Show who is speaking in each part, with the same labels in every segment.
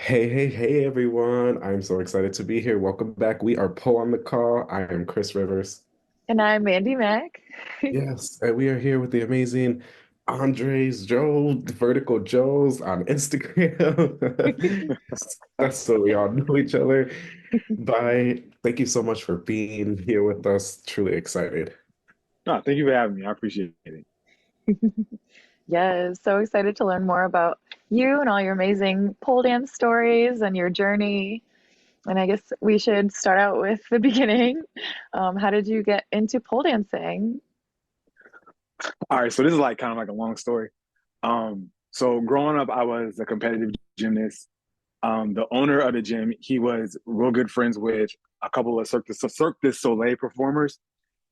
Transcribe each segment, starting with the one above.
Speaker 1: Hey, everyone. I'm so excited to be here. Welcome back. We are Poe on the call. I am Cris Rivers.
Speaker 2: And I'm Mandy Mac.
Speaker 1: Yes, and we are here with the amazing Andres Joe, Vertical Jones on Instagram. That's so we all know each other. Bye. Thank you so much for being here with us. Truly excited.
Speaker 3: No, thank you for having me. I appreciate it.
Speaker 2: Yes, so excited to learn more about you and all your amazing pole dance stories and your journey. And I guess we should start out with the beginning. How did you get into pole dancing?
Speaker 3: All right, so this is like kind of like a long story. So growing up, I was a competitive gymnast. The owner of the gym, he was real good friends with a couple of Cirque du Soleil performers,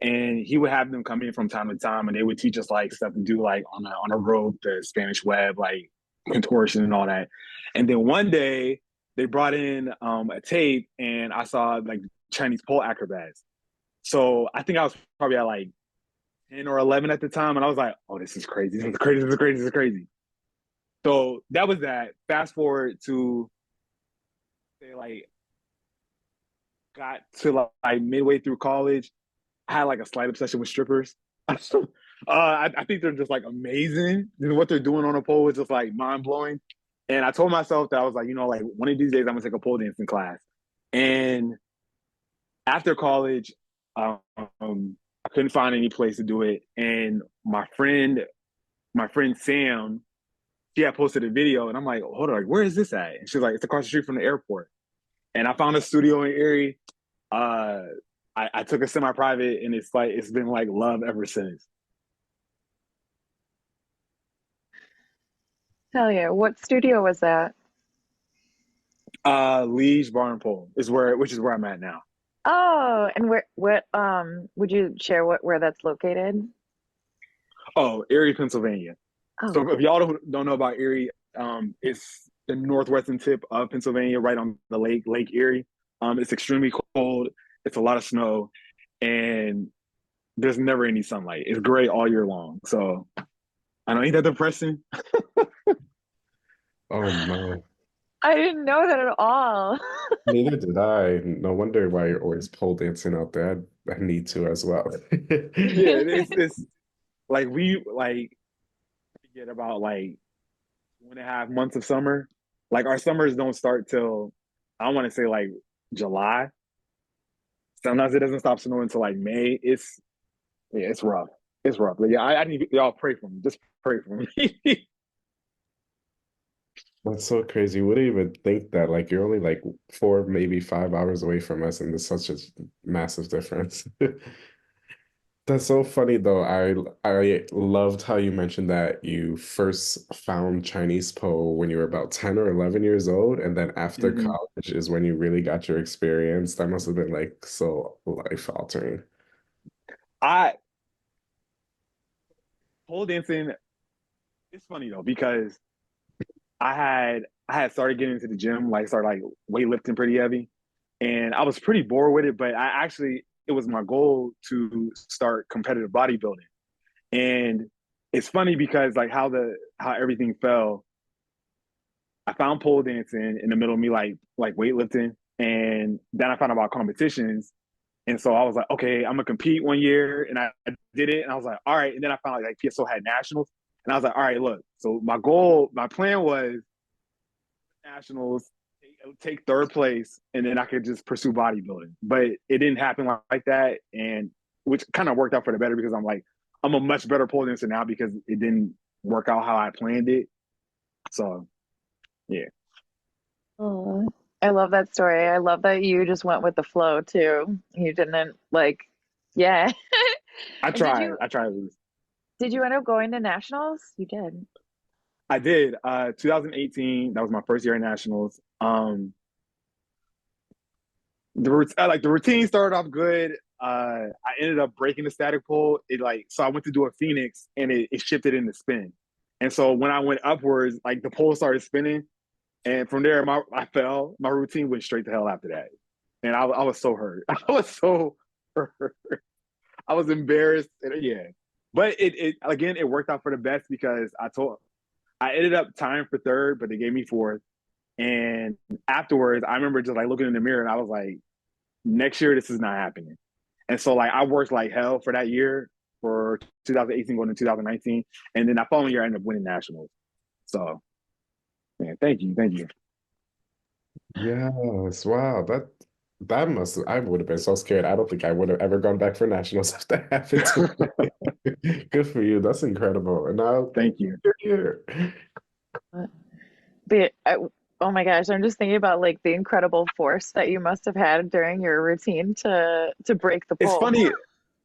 Speaker 3: and he would have them come in from time to time, and they would teach us like stuff to do like on a rope, the Spanish web, like contortion and all that. And then one day they brought in a tape, and I saw like Chinese pole acrobats. So I think I was probably at like 10 or 11 at the time. And I was like, oh, this is crazy. This is crazy. This is crazy. This is crazy. So that was that. Fast forward to say like got to like midway through college. I had like a slight obsession with strippers. I think they're just like amazing. What they're doing on a pole is just like mind blowing. And I told myself that I was like, like one of these days I'm gonna take a pole dancing class. And after college, um, I couldn't find any place to do it. And my friend Sam, she had posted a video, and I'm like, hold on, like, where is this at? And she's like, it's across the street from the airport. And I found a studio in Erie. Uh, I took a semi-private, and it's been like love ever since.
Speaker 2: Hell yeah. What studio was that?
Speaker 3: Liege Barn Pole which is where I'm at now.
Speaker 2: Oh, and what would you share where that's located?
Speaker 3: Oh, Erie, Pennsylvania.
Speaker 2: Oh,
Speaker 3: So if
Speaker 2: cool.
Speaker 3: y'all don't know about Erie, it's the northwestern tip of Pennsylvania, right on the Lake Erie. It's extremely cold. It's a lot of snow, and there's never any sunlight. It's gray all year long. So I know, ain't that depressing?
Speaker 1: Oh no,
Speaker 2: I didn't know that at all.
Speaker 1: neither did I. No wonder why you're always pole dancing out there. I need to as well.
Speaker 3: Yeah, it's like we like get about like 2.5 months of summer. Like our summers don't start till I want to say like July. Sometimes it doesn't stop snowing until like May. It's rough. It's rough. But yeah, I need y'all pray for me. Just pray for me.
Speaker 1: That's so crazy. You wouldn't even think that. Like you're only like 4, maybe 5 hours away from us, and there's such a massive difference. That's so funny though. I loved how you mentioned that you first found Chinese pole when you were about 10 or 11 years old, and then after
Speaker 3: Mhm.
Speaker 1: college is when you really got your experience. That must have been like so life altering.
Speaker 3: I Pole dancing. It's funny though because I had started getting into the gym, like started like weightlifting pretty heavy, and I was pretty bored with it. But it was my goal to start competitive bodybuilding. And it's funny because like how everything fell. I found pole dancing in the middle of me like weightlifting, and then I found out about competitions. And so I was like, okay, I'm gonna compete one year, and I did it, and I was like, all right. And then I found out like PSO had nationals, and I was like, all right, look. So my plan was nationals, take third place, and then I could just pursue bodybuilding. But it didn't happen like that, and which kind of worked out for the better because I'm a much better pole dancer now because it didn't work out how I planned it. So yeah,
Speaker 2: Oh, I love that story. I love that you just went with the flow too. You didn't yeah.
Speaker 3: I
Speaker 2: And did
Speaker 3: tried.
Speaker 2: you
Speaker 3: I tried to lose.
Speaker 2: did you end up going to nationals? You did.
Speaker 3: I did. 2018. That was my first year at nationals. The routine started off good. I ended up breaking the static pole. So I went to do a Phoenix and it shifted into spin. And so when I went upwards, like the pole started spinning, and from there I fell. My routine went straight to hell after that, and I was so hurt. I was so hurt. I was embarrassed. And, yeah, but it again it worked out for the best because I ended up tying for third, but they gave me fourth. And afterwards, I remember just like looking in the mirror and I was like, next year, this is not happening. And so like I worked like hell for that year for 2018 going to 2019. And then that following year I ended up winning nationals. So man, thank you. Thank you.
Speaker 1: Yes, wow. That must I would have been so scared. I don't think I would have ever gone back for nationals if that happened to me. Good for you. That's incredible. And now
Speaker 3: Thank you.
Speaker 1: you're here.
Speaker 2: But oh my gosh, I'm just thinking about like the incredible force that you must have had during your routine to break the
Speaker 3: It's
Speaker 2: pole.
Speaker 3: funny.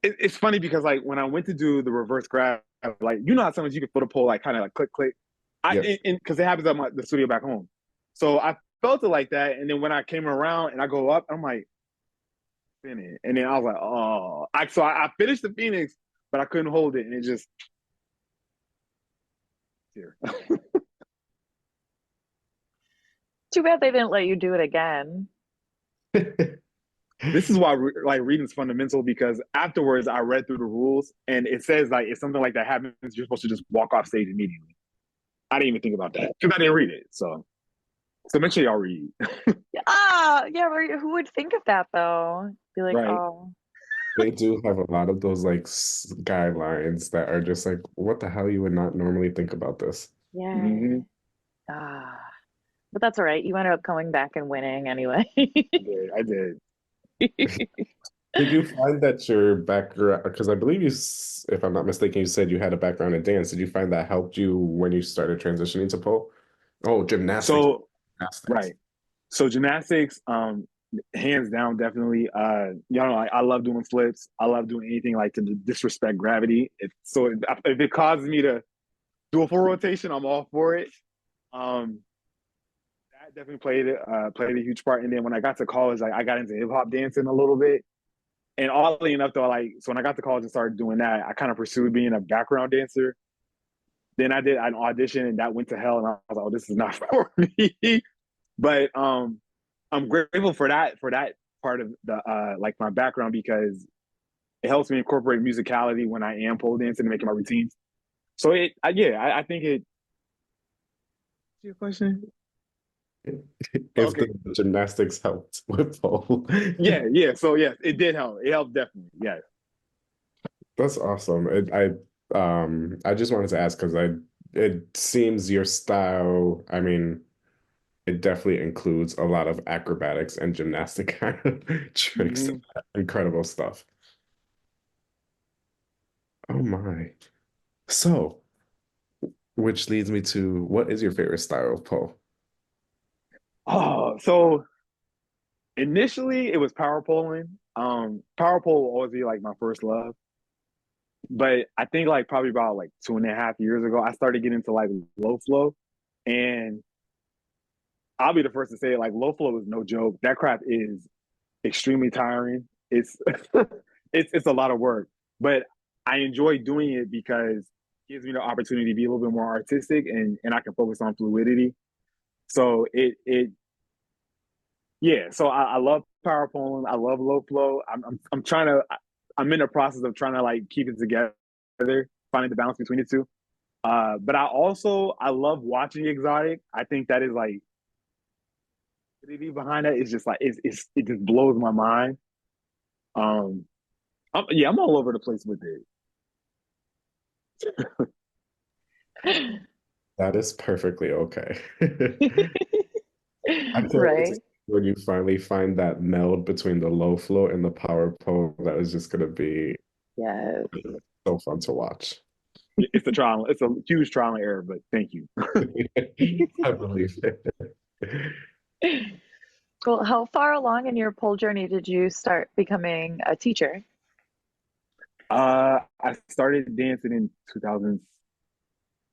Speaker 3: It's funny because like when I went to do the reverse grab, like you know how sometimes you can feel the pole like kind of like click click.
Speaker 1: Yep.
Speaker 3: Because it happens at the studio back home. So I felt it like that. And then when I came around and I go up, I'm like, spinning. And then I was like, oh, I finished the Phoenix, but I couldn't hold it. And it just, here.
Speaker 2: Too bad they didn't let you do it again.
Speaker 3: This is why like reading is fundamental because afterwards I read through the rules and it says like if something like that happens, you're supposed to just walk off stage immediately. I didn't even think about that because I didn't read it. So make sure y'all read.
Speaker 2: Ah, yeah, who would think of that though? Be like,
Speaker 3: Right.
Speaker 2: oh,
Speaker 1: They do have a lot of those like guidelines that are just like, what the hell you would not normally think about this.
Speaker 2: yeah.
Speaker 3: Mm-hmm.
Speaker 2: Ah, but that's all right. You ended up coming back and winning anyway.
Speaker 3: I did.
Speaker 1: Did you find that your background, because I believe if I'm not mistaken, you said you had a background in dance. Did you find that helped you when you started transitioning to pole? Oh, gymnastics.
Speaker 3: So
Speaker 1: Gymnastics.
Speaker 3: right. So gymnastics, hands down, definitely. You know, I love doing flips. I love doing anything like to disrespect gravity. If it causes me to do a full rotation, I'm all for it. Um, that definitely played a huge part. And then when I got to college, like I got into hip hop dancing a little bit. And oddly enough, though, like so when I got to college and started doing that, I kind of pursued being a background dancer. Then I did an audition, and that went to hell. And I was like, "Oh, this is not for me." But I'm grateful for that part of the like my background because it helps me incorporate musicality when I am pole dancing and making my routines. So I think it. Your question?
Speaker 1: If
Speaker 3: Okay.
Speaker 1: the gymnastics helped with pole.
Speaker 3: Yeah. So yes, it did help. It helped definitely. Yeah.
Speaker 1: That's awesome. I just wanted to ask because it seems your style, I mean, it definitely includes a lot of acrobatics and gymnastic kind of tricks.
Speaker 3: Mm-hmm.
Speaker 1: Incredible stuff. Oh my. So, which leads me to what is your favorite style of pole?
Speaker 3: Oh, so initially it was power polling. Power pole will always be like my first love. But I think like probably about like 2.5 years ago, I started getting into like low flow. And I'll be the first to say it, like low flow is no joke. That crap is extremely tiring. It's it's a lot of work. But I enjoy doing it because it gives me the opportunity to be a little bit more artistic and I can focus on fluidity. So it yeah, so I love power pole. I love low flow. I'm trying to I'm in the process of trying to like keep it together, finding the balance between the two. But I love watching exotic. I think that is like behind that is just like it just blows my mind. Um, I'm all over the place with it.
Speaker 1: That is perfectly okay. I can't wait to see
Speaker 2: Right?
Speaker 1: when you finally find that meld between the low flow and the power pole. That is just going to be
Speaker 2: Yes.
Speaker 1: so fun to watch.
Speaker 3: It's a trial. It's a huge trial and error, but thank you.
Speaker 1: I believe it.
Speaker 2: Well, how far along in your pole journey did you start becoming a teacher?
Speaker 3: I started dancing in 2000,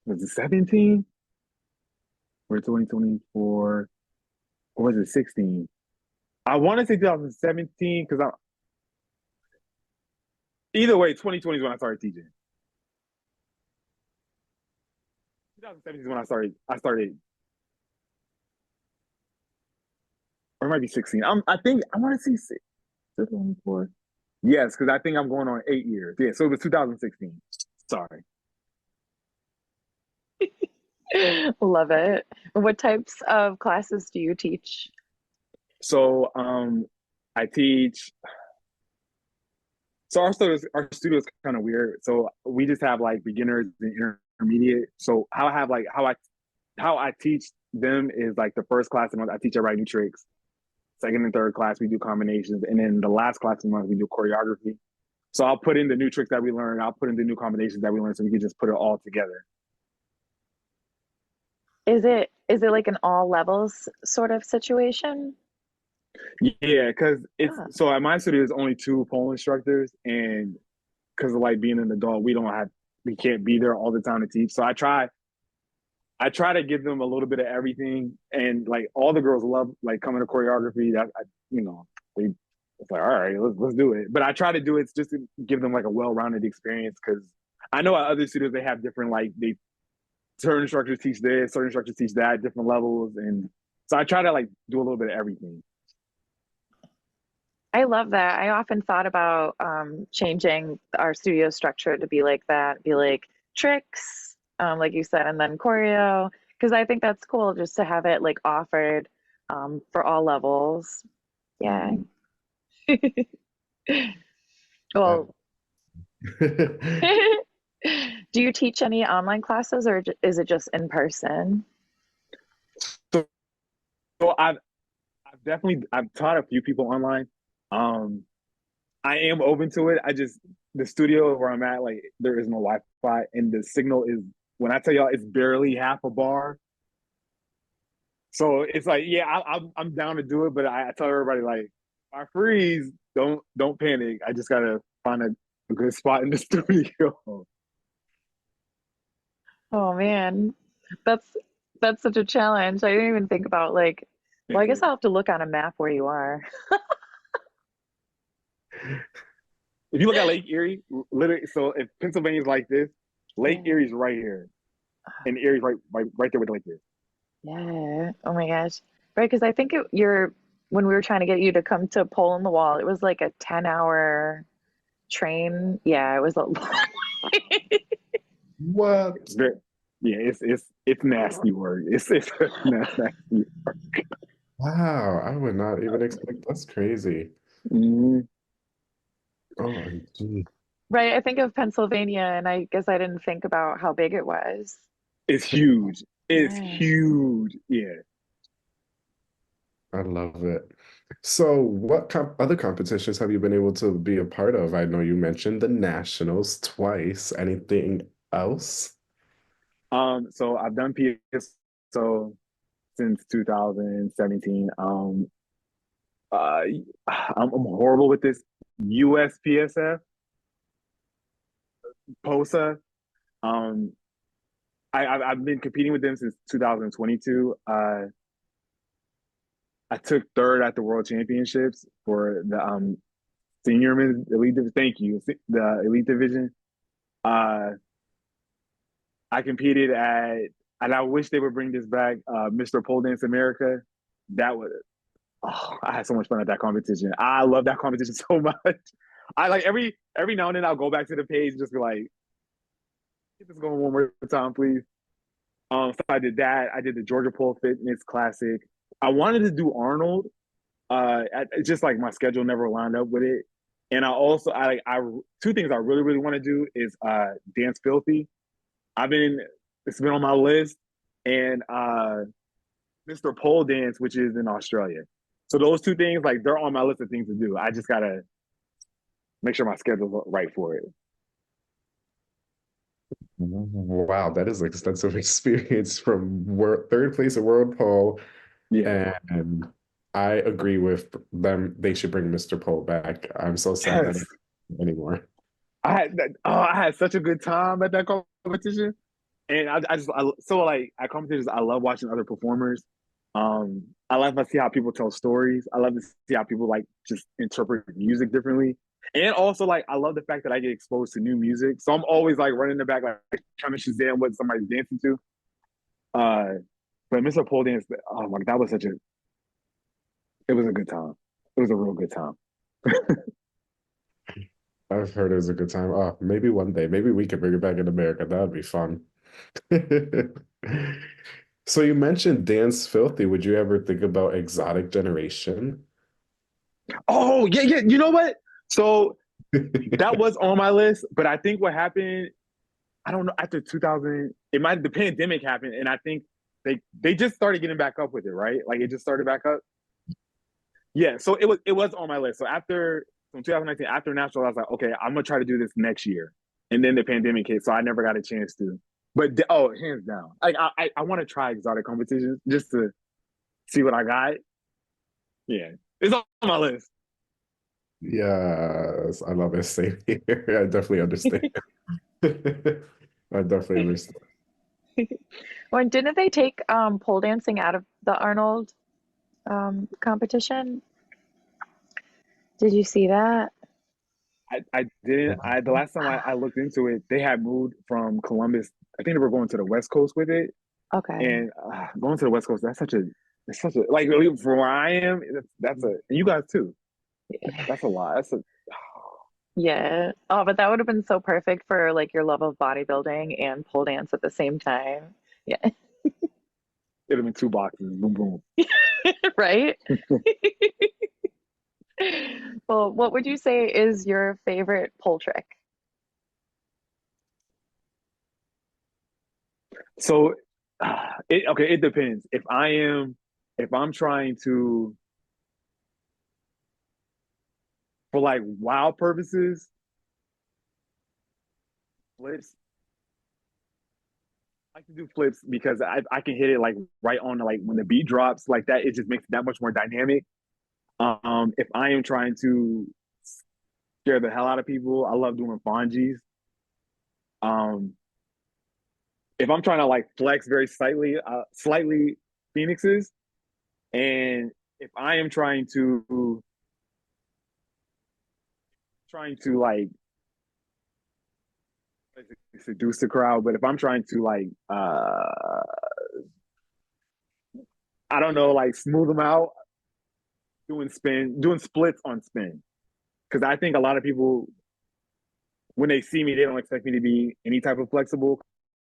Speaker 3: was it 17 or 2024 or was it 16? I want to say 2017 because I either way 2020 is when I started teaching. 2017 is when I started, or it might be 16. I think I want to say 2024. Yes, because I think I'm going on 8 years. Yeah, so it was 2016. Sorry.
Speaker 2: Love it. What types of classes do you teach?
Speaker 3: So I teach. So our studio is kind of weird. So we just have like beginners and intermediate. So how I teach them is like the first class of the month I teach everybody new tricks. Second and third class we do combinations, and then the last class of the month we do choreography. So I'll put in the new tricks that we learned. I'll put in the new combinations that we learned, so we can just put it all together.
Speaker 2: Is it like an all levels sort of situation?
Speaker 3: Yeah, because it's
Speaker 2: Ah,
Speaker 3: so at my studio there's only two pole instructors, and because of like being an adult, we can't be there all the time to teach. So I try to give them a little bit of everything, and like all the girls love like coming to choreography. You know, they it's like all right, let's do it. But I try to do it just to give them like a well-rounded experience because I know at other studios they have different like they certain instructors teach this, certain instructors teach that, different levels, and so I try to like do a little bit of everything.
Speaker 2: I love that. I often thought about changing our studio structure to be like that, be like tricks, like you said, and then choreo, because I think that's cool just to have it like offered for all levels. Yeah.
Speaker 3: Mhm.
Speaker 1: That-
Speaker 2: Well, do you teach any online classes or is it just in person?
Speaker 3: So, so I've taught a few people online. Um, I am open to it. I just the studio where I'm at, like there is no Wi-Fi, and the signal is when I tell y'all it's barely half a bar. So it's like, yeah, I'm down to do it, but I tell everybody like, if I freeze, don't panic. I just gotta find a good spot in the studio.
Speaker 2: Oh man, that's that's such a challenge. I didn't even think about like, well, I guess I'll have to look on a map where you are.
Speaker 3: If you look at Lake Erie, literally, so if Pennsylvania's like this, Lake
Speaker 2: Yeah.
Speaker 3: Erie's right here, and Erie's right there with the lake is.
Speaker 2: Yeah. Oh my gosh. Right, because I think you're when we were trying to get you to come to Pole in the Wall, it was like a 10-hour train. Yeah, it was a long way.
Speaker 1: What?
Speaker 3: It's very, yeah, it's nasty work. It's nasty.
Speaker 1: Wow, I would not even expect that's crazy.
Speaker 3: Mhm.
Speaker 1: Oh, gee.
Speaker 2: Right, I think of Pennsylvania, and I guess I didn't think about how big it was.
Speaker 3: It's huge. It's
Speaker 2: Yeah.
Speaker 3: huge. Yeah.
Speaker 1: I love it. So, what other competitions have you been able to be a part of? I know you mentioned the nationals twice. Anything else?
Speaker 3: So I've done PSO since 2017. I'm horrible with this. USPSF, POSA. Um, I've been competing with them since 2022. I took third at the World Championships for the senior men's elite. Thank you, the elite division. Uh, I competed at, and I wish they would bring this back. Mr. Pole Dance America. That was, oh, I had so much fun at that competition. I love that competition so much. I like every now and then I'll go back to the page and just be like, get this going one more time, please. So I did that. I did the Georgia Pole Fitness Classic. I wanted to do Arnold. It's just like my schedule never lined up with it. And I two things I really want to do is dance filthy. I've been it's been on my list, and Mr. Pole Dance, which is in Australia. So those two things, like they're on my list of things to do. I just gotta make sure my schedule's right for it.
Speaker 1: Wow, that is extensive experience from third place at World Pole,
Speaker 3: Yeah.
Speaker 1: and I agree with them. They should bring Mr. Pole back. I'm so sad that
Speaker 3: Yes.
Speaker 1: it's not anymore.
Speaker 3: I had such a good time at that competition. And so like at competitions, I love watching other performers. I love to see how people tell stories. I love to see how people like just interpret music differently. And also like I love the fact that I get exposed to new music. So I'm always like running in the back, like trying to Shazam what somebody's dancing to. Uh but Mr. Pole Dance, oh my, that was such a it was a good time. It was a real good time.
Speaker 1: I've heard it was a good time. Oh, maybe one day, maybe we could bring it back in America. That would be fun. So you mentioned Dance Filthy. Would you ever think about Exotic Generation?
Speaker 3: Oh, yeah, yeah. You know what? So that was on my list, but I think what happened, I don't know, after 2000, the pandemic happened, and I think they just started getting back up with it, right? Like it just started back up. Yeah, so it was on my list. So after from 2019, after National, I was like, okay, I'm gonna try to do this next year. And then the pandemic hit, so I never got a chance to. But oh, hands down, like I want to try exotic competitions just to see what I got. Yeah, it's on my list.
Speaker 1: Yes, I love it. Same here. I definitely understand. I definitely understand.
Speaker 2: When didn't they take pole dancing out of the Arnold competition? Did you see that?
Speaker 3: I didn't. I the last time I looked into it, they had moved from Columbus. I think they were going to the West Coast with it,
Speaker 2: Okay.
Speaker 3: and going to the West Coast, it's such a like from where I am, that's a and you guys too. That's a lot. That's a
Speaker 2: Yeah. Oh, but that would have been so perfect for like your love of bodybuilding and pole dance at the same time. Yeah.
Speaker 3: it'd have been two boxes. Boom, boom.
Speaker 2: Right? Well, what would you say is your favorite pole trick?
Speaker 3: So, okay, it depends. If I'm trying to, for like wild purposes, flips. I like to do flips because I can hit it like right on like when the beat drops like that. It just makes it that much more dynamic. If I am trying to scare the hell out of people, I love doing fongies. Um, if I'm trying to like flex very slightly phoenixes, and if I am trying to like seduce the crowd, but if I'm trying to like I don't know, like smooth them out, doing splits on spin. Because I think a lot of people when they see me, they don't expect me to be any type of flexible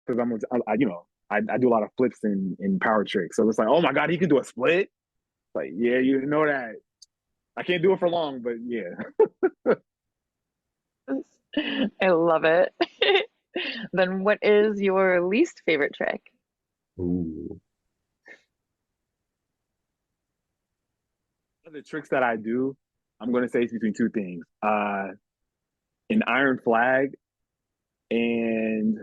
Speaker 3: because I do a lot of flips and power tricks. So it's like, oh my god, he can do a split. Like, yeah, you know that. I can't do it for long, but yeah.
Speaker 2: I love it. Then what is your least favorite trick?
Speaker 1: Ooh.
Speaker 3: The tricks that I do, I'm going to say it's between two things: an iron flag and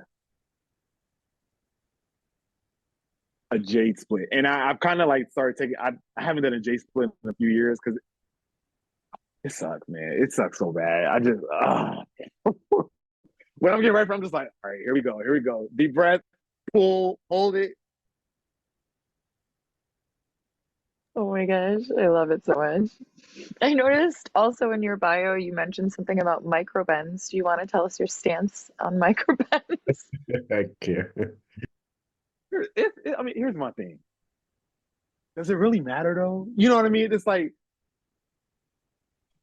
Speaker 3: a jade split. And I've kind of like started taking. I haven't done a jade split in a few years because it sucks, man. It sucks so bad. I just when I'm getting ready for, I'm just like, all right, here we go. Deep breath, pull, hold it.
Speaker 2: Oh my gosh, I love it so much. I noticed also in your bio you mentioned something about microbends. Do you want to tell us your stance on microbends?
Speaker 1: I can't.
Speaker 3: I mean, here's my thing. Does it really matter though? You know what I mean? It's like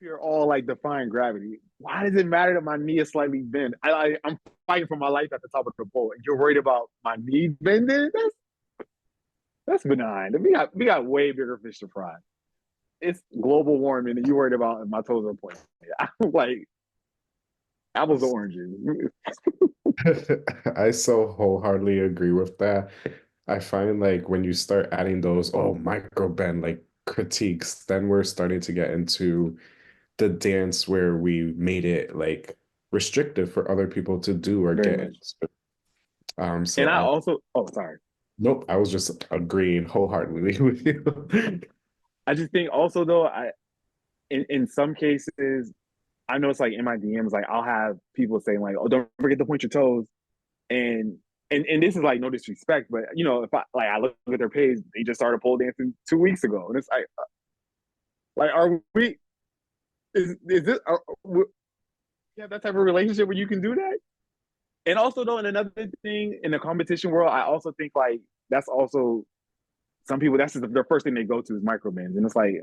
Speaker 3: you're all like defying gravity. Why does it matter that my knee is slightly bent? I'm fighting for my life at the top of the pole, and you're worried about my knee bending? That's benign. We got way bigger fish to fry. It's global warming, and you worried about my toes are pointing. I'm like apples to oranges.
Speaker 1: I so wholeheartedly agree with that. I find like when you start adding those, oh, microbend like critiques, then we're starting to get into the dance where we made it like restrictive for other people to do or
Speaker 3: Very
Speaker 1: get
Speaker 3: much.
Speaker 1: into. So
Speaker 3: And I
Speaker 1: I
Speaker 3: also, oh, sorry.
Speaker 1: nope, I was just agreeing wholeheartedly with you.
Speaker 3: I just think also though, in some cases, I know it's like in my DMs, like I'll have people saying like, "Oh, don't forget to point your toes," and and this is like no disrespect, but if I look at their page, they just started pole dancing 2 weeks ago, and it's like are we is this you have that type of relationship where you can do that? And also though, in another thing in the competition world, I also think like that's also some people that's just their first thing they go to is microbends, and it's like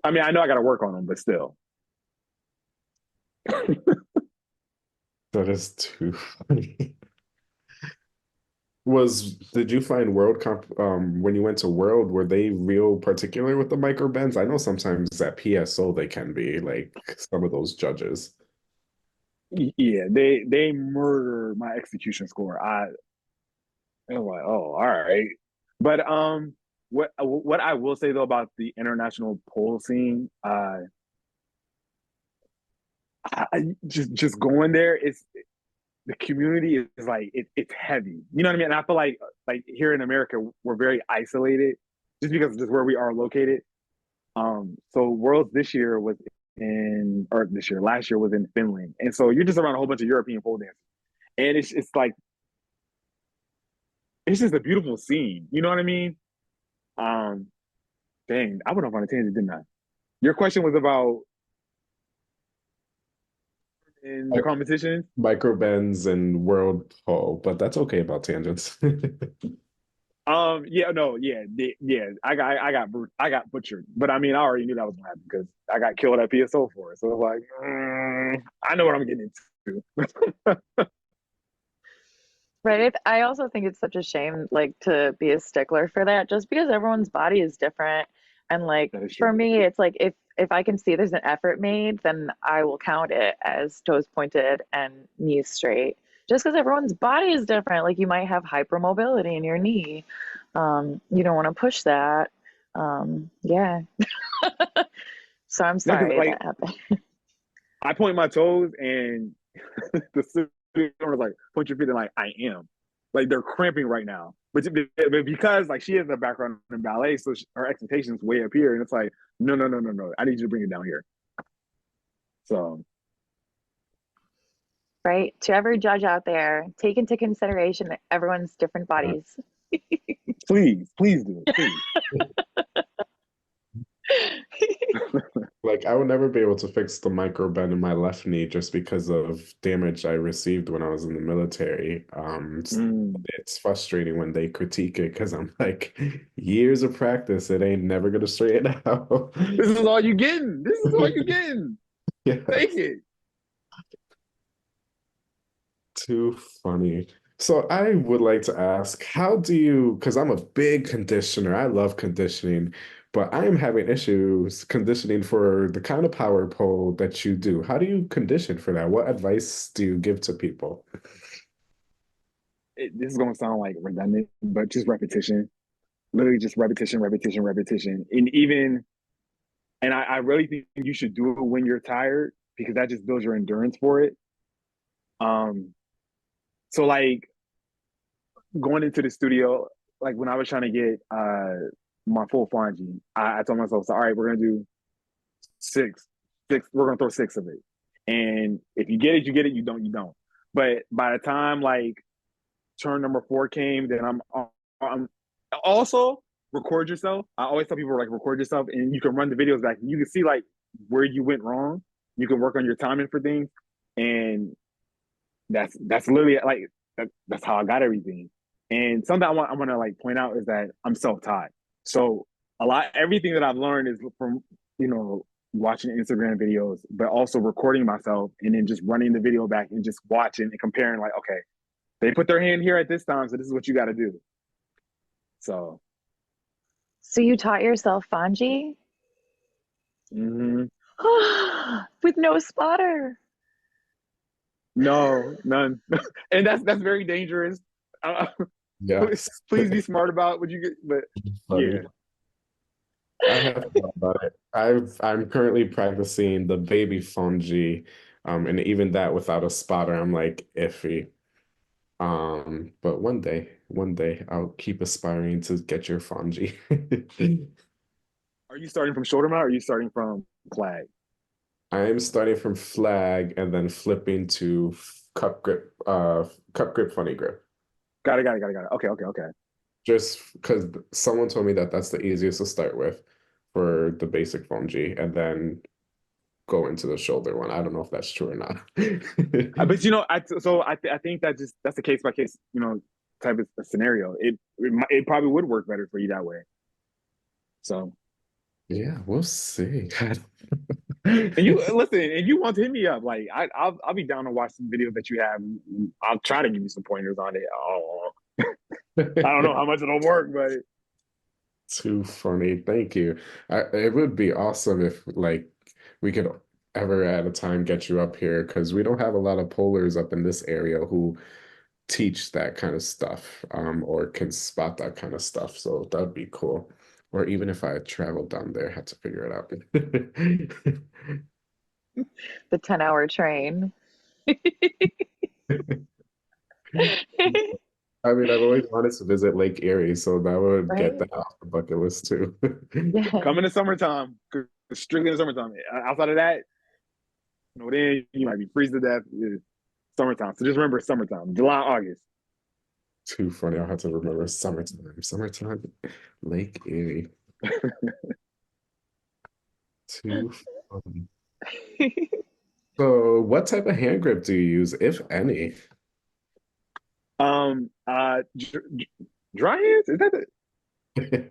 Speaker 3: I mean I know I got to work on them, but still.
Speaker 1: That is too funny. Did you find World Comp when you went to World, were they real particular with the microbends? I know sometimes at PSO they can be like some of those judges.
Speaker 3: Yeah, they murder my execution score. I was like, oh, all right. But what I will say though about the international pole scene, just going there, it's the community is like it's heavy. You know what I mean? And I feel like here in America, we're very isolated just because of just where we are located. So Worlds this year was in, or this year, last year was in Finland, and so you're just around a whole bunch of European pole dancers, and it's like it's just a beautiful scene. You know what I mean? Um, Dang, I went off on a tangent, didn't I? Your question was about in the
Speaker 1: Like
Speaker 3: competition.
Speaker 1: microbends and World Pole, but that's okay about tangents.
Speaker 3: Yeah, no, yeah, yeah. I got butchered, but I mean, I already knew that was gonna happen because I got killed at PSO for it. So it's like, I know what I'm getting into.
Speaker 2: Right. I also think it's such a shame, like, to be a stickler for that, just because everyone's body is different. And like
Speaker 3: That is
Speaker 2: for
Speaker 3: true.
Speaker 2: me, it's like if I can see there's an effort made, then I will count it as toes pointed and knees straight. Just because everyone's body is different. Like you might have hypermobility in your knee. You don't want to push that. Yeah. So I'm
Speaker 3: No, because
Speaker 2: sorry
Speaker 3: like
Speaker 2: that happened.
Speaker 3: I point my toes and the student was like, point your feet, and like I am, like they're cramping right now. But because like she has a background in ballet, so her expectations way up here, and it's like, no, no, no, no, no. I need you to bring it down here. So
Speaker 2: Right? To every judge out there, take into consideration everyone's different bodies.
Speaker 3: please, please do it, please.
Speaker 1: Like I would never be able to fix the micro bend in my left knee just because of damage I received when I was in the military.
Speaker 3: Mm.
Speaker 1: It's frustrating when they critique it because I'm like, years of practice, it ain't never gonna straighten out.
Speaker 3: This is all you getting. This is all you getting. Take
Speaker 1: Yes,
Speaker 3: it.
Speaker 1: too funny. So I would like to ask, how do you, because I'm a big conditioner, I love conditioning, but I am having issues conditioning for the kind of power pole that you do. How do you condition for that? What advice do you give to people?
Speaker 3: This is gonna sound like redundant, but just repetition. Literally just repetition, repetition, repetition. And I really think you should do it when you're tired because that just builds your endurance for it. Um, so like going into the studio, like when I was trying to get my full flange, I told myself, so, all right, we're gonna do six, six, we're gonna throw six of it. And if you get it, you get it, you don't, you don't. But by the time like turn number four came, then I'm also record yourself. I always tell people like record yourself and you can run the videos back. You can see like where you went wrong. You can work on your timing for things. And that's literally like that's how I got everything. And something I want to like point out is that I'm self-taught. So everything that I've learned is from, you know, watching Instagram videos, but also recording myself and then just running the video back and just watching and comparing like, okay, they put their hand here at this time, so this is what you got to do. So,
Speaker 2: So you taught yourself Fanji
Speaker 3: mm-hmm.
Speaker 2: with no spotter.
Speaker 3: No, none, and that's very dangerous. Uh,
Speaker 1: Yeah,
Speaker 3: please be smart about what you get, but
Speaker 1: funny.
Speaker 3: yeah.
Speaker 1: I have thought about it. I'm currently practicing the baby fungi, and even that without a spotter, I'm like iffy. But one day, I'll keep aspiring to get your fungi.
Speaker 3: Are you starting from shoulder mount or are you starting from flag?
Speaker 1: I'm starting from flag and then flipping to cup grip, funny grip.
Speaker 3: Got it. Okay, okay, okay.
Speaker 1: Just because someone told me that that's the easiest to start with for the basic fungi, and then go into the shoulder one. I don't know if that's true or not.
Speaker 3: But you know, I think that just that's a case by case, you know, type of scenario. It probably would work better for you that way. So,
Speaker 1: Yeah, we'll see.
Speaker 3: and you listen, if you want to hit me up, like I'll be down to watch some videos that you have. I'll try to give you some pointers on it. Oh, I don't know how much it'll work, but
Speaker 1: Too funny. Thank you. It would be awesome if like we could ever at a time get you up here because we don't have a lot of polars up in this area who teach that kind of stuff or can spot that kind of stuff. So that'd be cool. Or even if I traveled down there, had to figure it out.
Speaker 2: The 10-hour train.
Speaker 1: I mean, I've always wanted to visit Lake Erie, so that would get
Speaker 2: Right?
Speaker 1: that off the bucket list too.
Speaker 2: Yeah.
Speaker 3: come in the summertime, strictly in the summertime. Outside of that, then you might be freezing to death. It's summertime. So just remember summertime, July, August.
Speaker 1: Too funny. I'll have to remember summertime. Summertime, Lake Erie. Too funny. So, what type of hand grip do you use, if any?
Speaker 3: Um, uh, dry hands. Is that the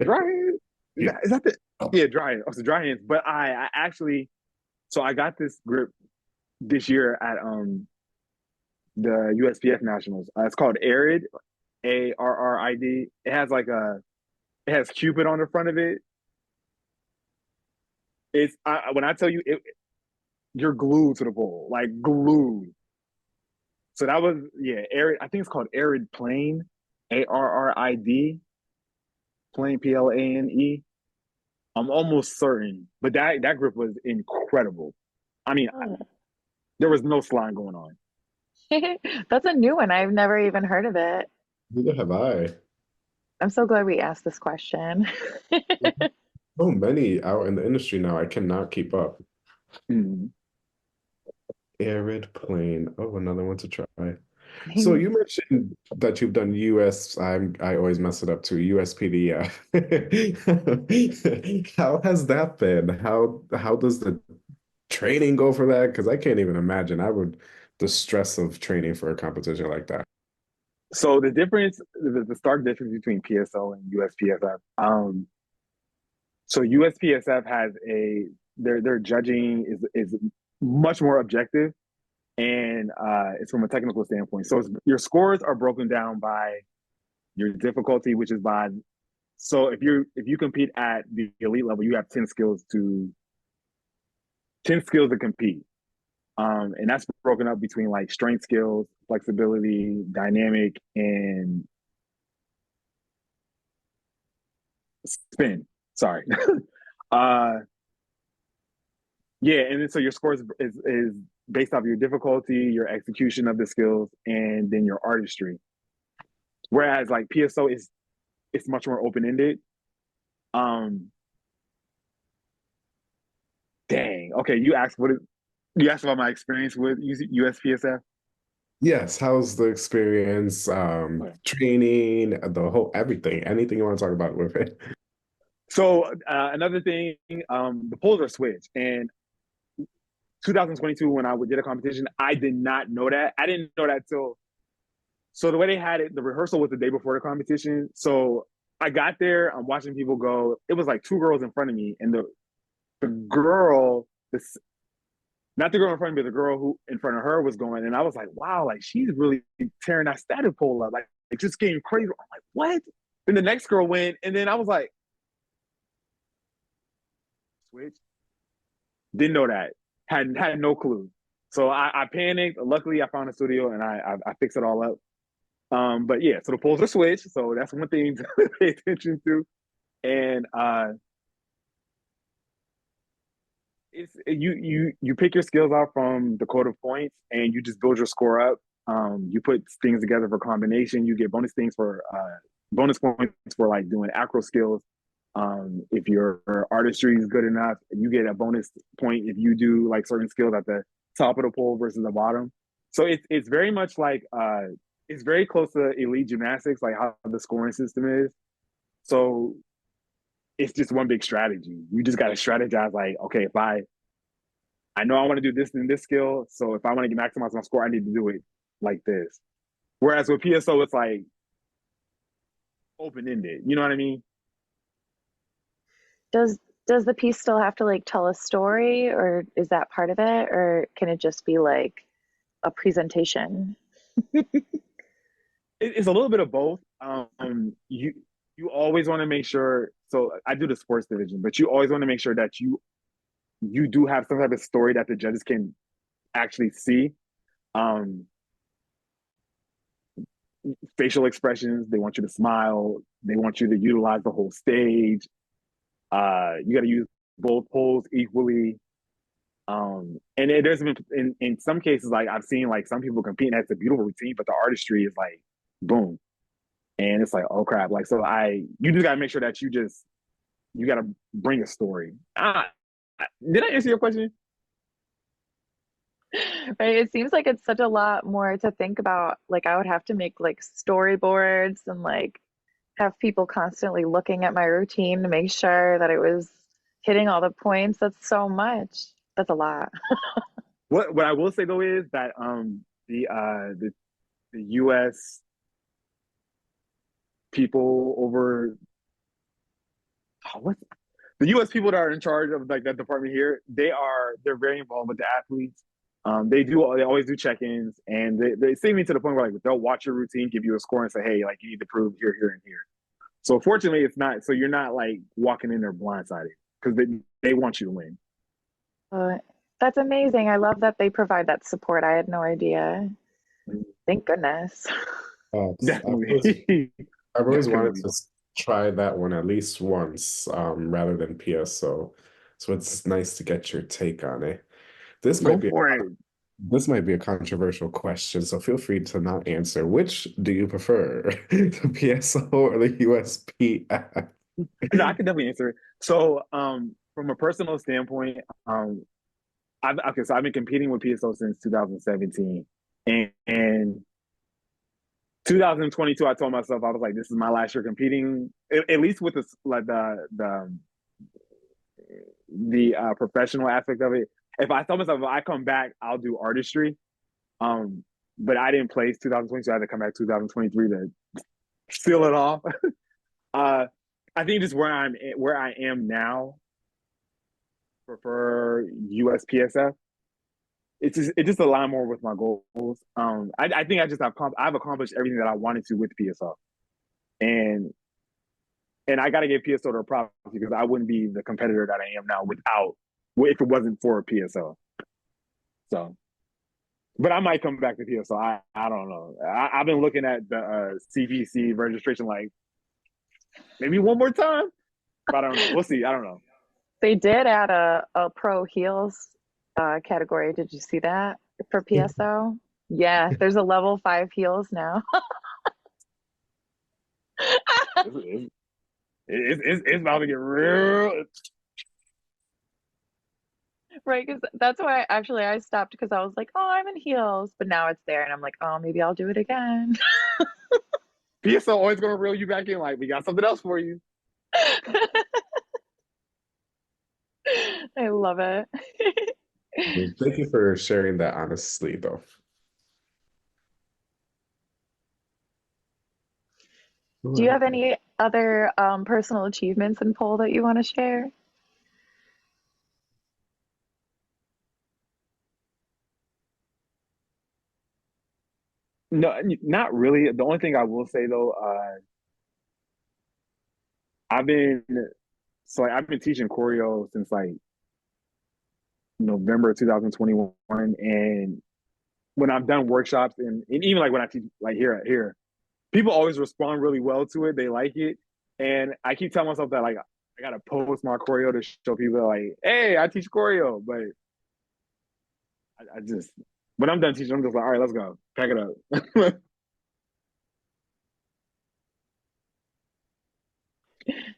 Speaker 3: dry hands? Is that the yeah dry hands? Oh, so dry hands. But I actually so I got this grip this year at the USPF Nationals. It's called Arid, ARRID. It has Cupid on the front of it. When I tell you you're glued to the pole, like glued. So that was Arid. I think it's called Arid Plane, ARRID, Plane PLANE. I'm almost certain, but that grip was incredible. I mean,
Speaker 2: Oh.
Speaker 3: there was no slime going on.
Speaker 2: That's a new one. I've never even heard of it.
Speaker 1: Neither have I.
Speaker 2: I'm so glad we asked this question.
Speaker 1: So many out in the industry now, I cannot keep up.
Speaker 3: Mm.
Speaker 1: Arid plane. Oh, another one to try. So you mentioned that you've done I always mess it up too, USPDF. How has that been? How does the training go for that? Because I can't even imagine. The stress of training for a competition like that.
Speaker 3: So the stark difference between PSO and USPSF. So USPSF has their judging is much more objective, and it's from a technical standpoint. So your scores are broken down by your difficulty, which is by so if you compete at the elite level, you have 10 skills to compete. And that's broken up between like strength skills, flexibility, dynamic, and spin. Sorry. uh, yeah, and then so your scores is based off your difficulty, your execution of the skills, and then your artistry. Whereas like PSO is it's much more open ended. Um, dang. Okay, you asked about my experience with USPSF.
Speaker 1: Yes, how's the experience? Training, the whole everything, anything you want to talk about with it.
Speaker 3: So another thing, the poles are switched, and 2022 when I did a competition, I did not know that. I didn't know that till so the way they had it, the rehearsal was the day before the competition. So I got there, I'm watching people go. It was like two girls in front of me, and the girl, this not the girl in front of me, the girl who in front of her was going, and I was like, wow, like she's really tearing that static pole up, like it just getting crazy. I'm like, what? Then the next girl went, and then I was like, switch. Didn't know that. Had no clue. So I panicked. Luckily, I found a studio and I fixed it all up. But yeah, so the poles are switched. So that's one thing to pay attention to. And you pick your skills out from the code of points and you just build your score up. You put things together for combination. You get bonus points for like doing acro skills. If your artistry is good enough, you get a bonus point if you do like certain skills at the top of the pole versus the bottom. So it's very much like it's very close to elite gymnastics, like how the scoring system is. So it's just one big strategy. You just got to strategize. Like, okay, if I know I want to do this and this skill, so if I want to maximize my score, I need to do it like this. Whereas with PSO, it's like open ended. You know what I mean?
Speaker 2: Does the piece still have to like tell a story, or is that part of it, or can it just be like a presentation?
Speaker 3: It's a little bit of both. you always want to make sure. So I do the sports division, but you always want to make sure that you do have some type of story that the judges can actually see. Um, Facial expressions, they want you to smile, they want you to utilize the whole stage. You got to use both poles equally. And there's been in some cases like I've seen like some people compete and it's a beautiful routine, but the artistry is like boom, and it's like oh crap. Like so, you just gotta make sure that you gotta bring a story. Did I answer your question?
Speaker 2: Right? It seems like it's such a lot more to think about. Like I would have to make like storyboards and like have people constantly looking at my routine to make sure that it was hitting all the points. That's so much. That's a lot.
Speaker 3: What I will say though is that the U.S. people over what the U.S. people that are in charge of like that department here, they're very involved with the athletes. They always do check-ins, and they see me to the point where like they'll watch your routine, give you a score, and say, hey, like you need to prove here, here, and here. So fortunately, it's not. So you're not like walking in there blindsided because they want you to win.
Speaker 2: Uh, that's amazing. I love that they provide that support. I had no idea. Thank goodness.
Speaker 3: Definitely,
Speaker 1: I've always wanted
Speaker 3: definitely.
Speaker 1: to try that one at least once, rather than PSO. So it's nice to get your take on it. This might
Speaker 3: Go
Speaker 1: be
Speaker 3: for it.
Speaker 1: this might be a controversial question, so feel free to not answer. Which do you prefer, the PSO or the USPF?
Speaker 3: No, I can definitely answer it. So, from a personal standpoint, so I've been competing with PSO since 2017, and 2022, I told myself I was like, this is my last year competing, at least with like the professional aspect of it. If I told myself if I come back, I'll do artistry. Um, but I didn't place 2022. I had to come back 2023 to seal it off. uh, I think just where I am now, prefer USPSF. It's just align more with my goals. I think I've accomplished everything that I wanted to with PSO, and I got to give PSO their props because I wouldn't be the competitor that I am now without if it wasn't for PSO. So, but I might come back to PSO. I don't know. I've been looking at the CPC registration like maybe one more time, but I don't know. We'll see. I don't know.
Speaker 2: They did add a pro heels category. Did you see that for PSO? Yeah, there's a level 5 heels now.
Speaker 3: It's, it's about to get real.
Speaker 2: Right, because that's why actually I stopped because I was like, oh, I'm in heels, but now it's there, and I'm like, oh, maybe I'll do it again.
Speaker 3: PSO always gonna reel you back in. Like we got something else for you.
Speaker 2: I love it.
Speaker 1: Thank you for sharing that honestly, though.
Speaker 2: Do you have any other personal achievements in pole that you want to share?
Speaker 3: No, not really. The only thing I will say though, I've been I've been teaching choreo since like November 2021, and when I've done workshops and even like when I teach like here, people always respond really well to it. They like it, and I keep telling myself that like I gotta post my choreo to show people like, hey, I teach choreo. But I just when I'm done teaching, I'm just like, all right, let's go, pack it up.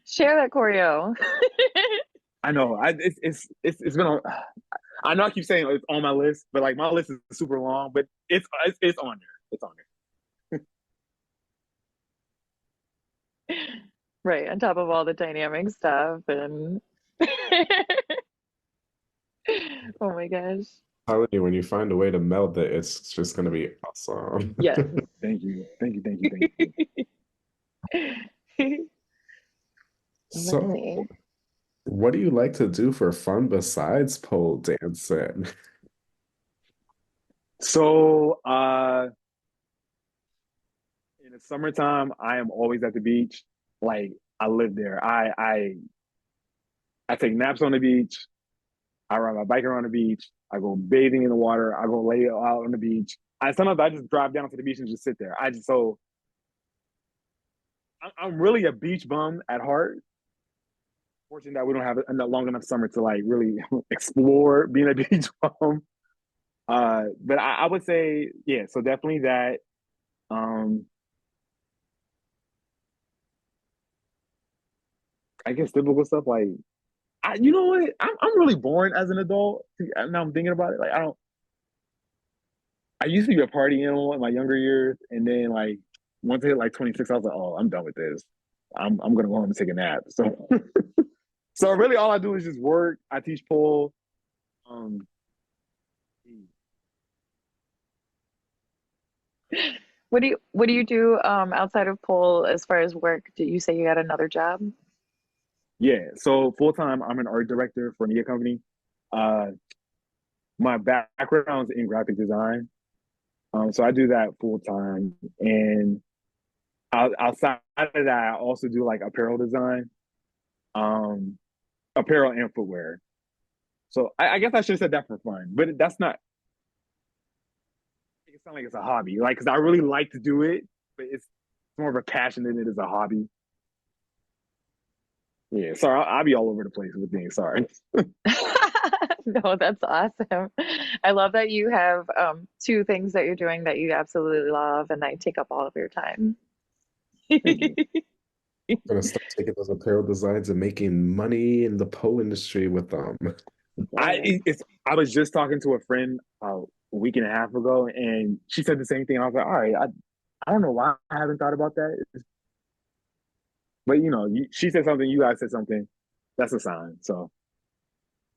Speaker 2: Share that choreo.
Speaker 3: I know. It's been on. I know I keep saying it's on my list, but like my list is super long, but it's on there. It's on there.
Speaker 2: Right, on top of all the dynamic stuff and oh my gosh.
Speaker 1: Telling you, when you find a way to meld it, it's just gonna be awesome.
Speaker 2: Yes.
Speaker 3: Thank you. Thank you. Thank you. Thank you.
Speaker 2: Let's
Speaker 1: So,
Speaker 2: see.
Speaker 1: what do you like to do for fun besides pole dancing?
Speaker 3: So, in a Summertime, I am always at the beach. Like I live there. I take naps on the beach. I ride my bike around the beach. I go bathing in the water. I go lay out on the beach. I sometimes I just drive down to the beach and just sit there. I just so I'm really a beach bum at heart. Fortunate that we don't have a long enough summer to like really explore being a beach bum. But I would say, yeah, so definitely that. Um, I guess typical stuff like you know what? I'm really boring as an adult. Now I'm thinking about it. Like I don't. I used to be a party animal in my younger years, and then like once I hit like 26, I was like, oh, I'm done with this. I'm gonna go home and take a nap. So so really, all I do is just work. I teach pole. Um,
Speaker 2: What do you do outside of pole as far as work? Did you say you got another job?
Speaker 3: yeah. So full time, I'm an art director for a media company. Uh, my background is in graphic design. So I do that full time, and outside of that, I also do like apparel design, um, apparel and footwear. So I guess I should have said that for fun, but that's not. It sounds like it's a hobby, like because I really like to do it, but it's more of a passion than it is a hobby. Yeah, sorry, I'll be all over the place with things. Sorry.
Speaker 2: No, that's awesome. I love that you have two things that you're doing that you absolutely love and that take up all of your time.
Speaker 3: Thank you.
Speaker 1: Gonna start taking those apparel designs and making money in the pole industry with them.
Speaker 3: I was just talking to a friend a week and a half ago, and she said the same thing. I was like, all right, I don't know why I haven't thought about that, but she said something, you guys said something. That's a sign. So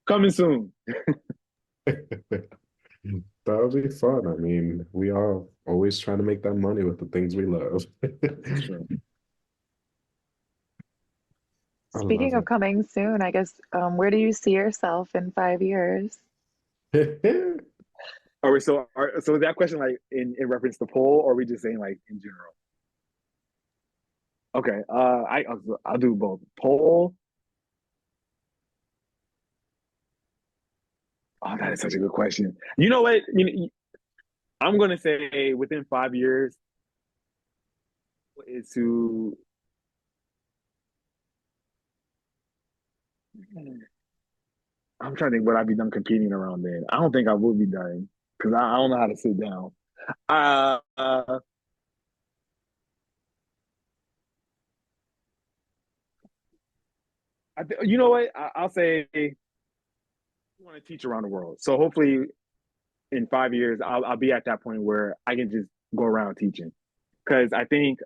Speaker 3: coming soon.
Speaker 1: That'll be fun. I mean, we are always trying to make that money with the things we love.
Speaker 3: That's true.
Speaker 1: I
Speaker 2: Speaking
Speaker 1: love
Speaker 2: of coming soon, I guess, where do you see yourself in 5 years?
Speaker 1: it.
Speaker 3: All right, so is that question like in reference to poll, or are we just saying like in general? Okay, I'll do both. Poll. Oh, that is such a good question. You know what? I'm gonna say within 5 years is to. I'm trying to think what I'd be done competing around then. I don't think I would be done because I don't know how to sit down. Uh, uh you know what? I'll say I want to teach around the world. So hopefully in 5 years, I'll be at that point where I can just go around teaching. Because I think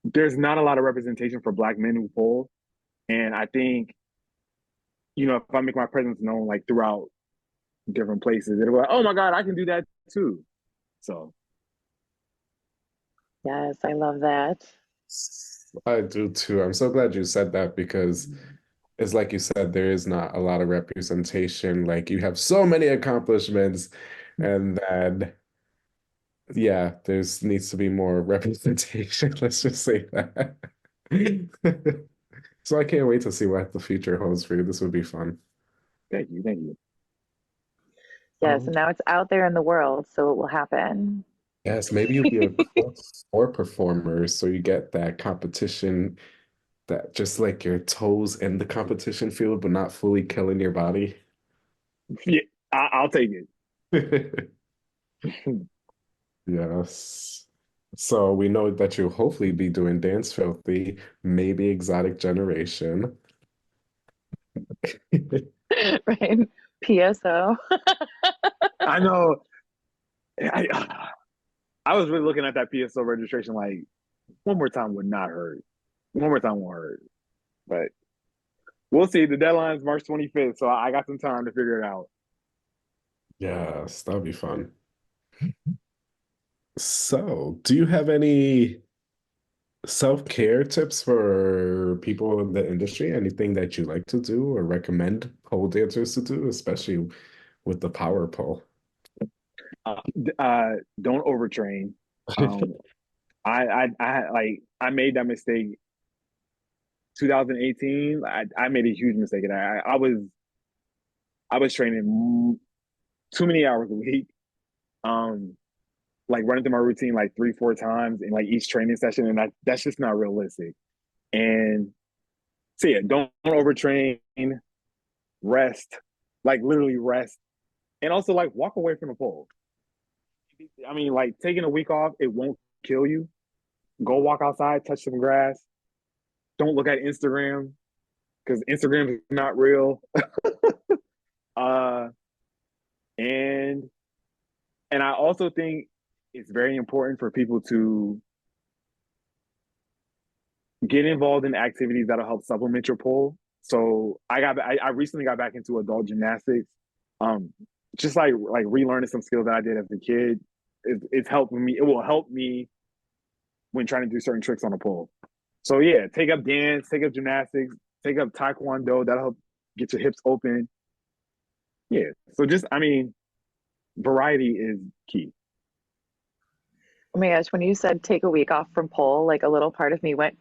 Speaker 3: there's not a lot of representation for Black men who pole, and I think if I make my presence known like throughout different places, it'll be like, oh my God, I can do that too. So
Speaker 2: Yes, I love that.
Speaker 1: I do too. I'm so glad you said that because it's like you said, there is not a lot of representation. Like you have so many accomplishments, and then yeah, there's needs to be more representation. Let's just say that. So I can't wait to see what the future holds for you. This would be fun.
Speaker 3: thank you.
Speaker 2: Yes,
Speaker 1: Um,
Speaker 2: and now it's out there in the world, so it will happen.
Speaker 1: yes, maybe you'll be a coach or performer, so you get that competition that just like your toes in the competition field, but not fully killing your body.
Speaker 3: Yeah, I'll take it.
Speaker 1: Yes. So we know that you'll hopefully be doing Dance Filthy, maybe Exotic Generation.
Speaker 2: Right? PSO.
Speaker 3: I know. I, I was really looking at that PSO registration like one more time would not hurt. One more time won't hurt. But we'll see. The deadline is March 25th, so I got some time to figure it out.
Speaker 1: Yes, that'll be fun. So, do you have any self-care tips for people in the industry? Anything that you like to do or recommend pole dancers to do, especially with the power pole?
Speaker 3: Don't overtrain. Um, I made that mistake 2018. I made a huge mistake, and I was training too many hours a week. Um, like running through my routine like 3, 4 times in like each training session, and that's just not realistic. And so yeah, don't overtrain, rest, like literally rest, and also like walk away from the pole. I mean, like taking a week off, it won't kill you. Go walk outside, touch some grass. Don't look at Instagram because Instagram is not real. uh, and I also think it's very important for people to get involved in activities that'll help supplement your pole. So I recently got back into adult gymnastics. Um, just like relearning some skills that I did as a kid. It's helping me. It will help me when trying to do certain tricks on a pole. So yeah, take up dance, take up gymnastics, take up taekwondo. That'll help get your hips open. Yeah. So just I mean, variety is key.
Speaker 2: Oh my gosh, when you said take a week off from pole, like a little part of me went,